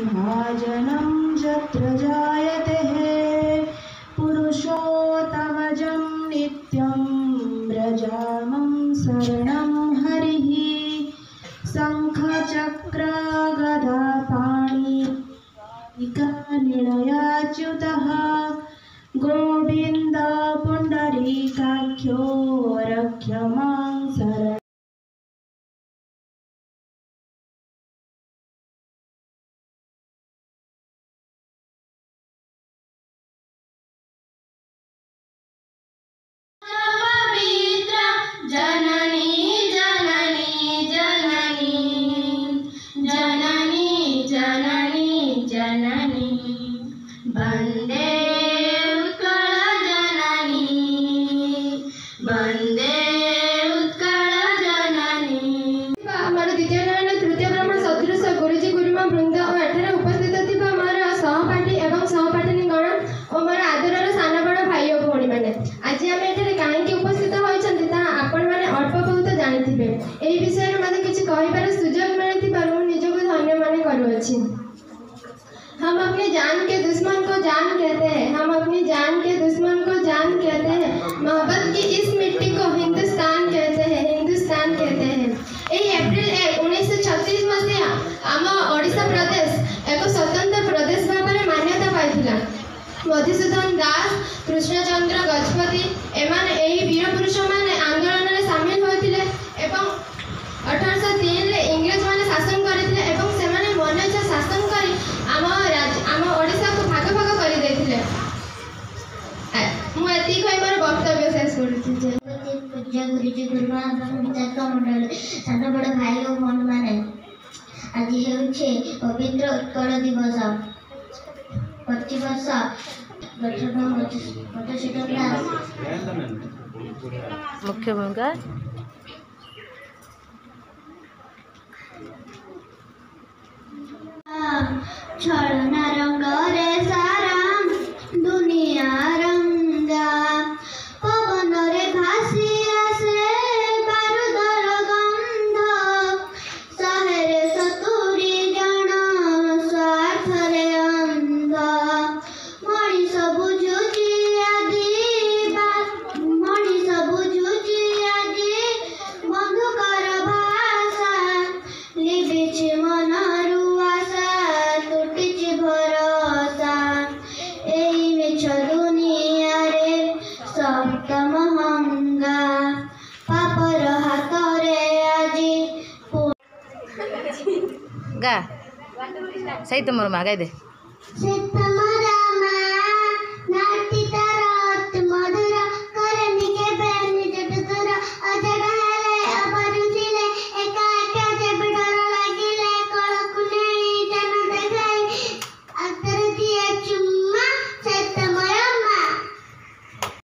भाजनं यत्र जायते पुरुषोत्तमजं नित्यं व्रजामं शरणं हरिः शङ्खचक्रगदापाणिनिलयाच्युतः गोविन्द पुण्डरीकाख्यो रक्ष मां शरणम्। जननी जननी जननी जननी जननी जननी वन्दे उत्कल जननी वन्दे उत्कल जननी। आमर द्वितीय नयन तृतीय ब्रह्मण सदृश गुरुजी गुरुमा वृंद और एठारे उपस्थित थिबा मोर सहपाठी एवं सहपाठिनी गण और मोर आदरर सान बड़ भाई और भौणी माने आज आम एठारे काहेकि उपस्थित होइछन्ति ता आपण माने अल्प बहुत जानिथिबे। एही विषय रे मते किछि कहिबार सुजोग मिलिथिबार मु निजको धन्य माने करूअछि। हम अपनी जान के दुश्मन को जान कहते हैं, हम अपनी जान के दुश्मन को जान कहते हैं। मोहब्बत की इस मिट्टी को हिंदुस्तान कहते हैं, हिंदुस्तान कहते हैं। यही अप्रैल 1 1936 मसीहा आम ओडिशा प्रदेश एक स्वतंत्र प्रदेश भाव में मान्यता पाइथिला। मधुसूदन दास कृष्णचंद्र गजपति एमाने एही वीर पुरुष माने आंदोलन में शामिल होइथिले एवं 1803 ले इंग्रज माने शासन करथिले एवं से माने मनइच्छा शासन करी आम ओडिशा को भाग भाग कर देथिले। मु एति कहि मोर वक्तव्य शेष करछि। पूज्य गुरुजी गुरुमा विचारक मंडल सान बड़ भाई और भौणी माने आज हेउछे पवित्र उत्कल दिवस। प्रतिवर्ष मुख्य भूमिका छलना रंग रे सारा दुनिया रंगा पवन रे भासी आसे बारूदर गंध शहरे सतुरी जन स्वार्थ रे अंध मनीष बुझुची आदि मनीष बुझुची आदि बंधुकर भाषा लिबिछि मनरु आशा तुटिछि भरोसा एई मिछ दुनिया रे सप्त महंगा पापर हाथ रे आजी गा सही तुम माँ गाई दे।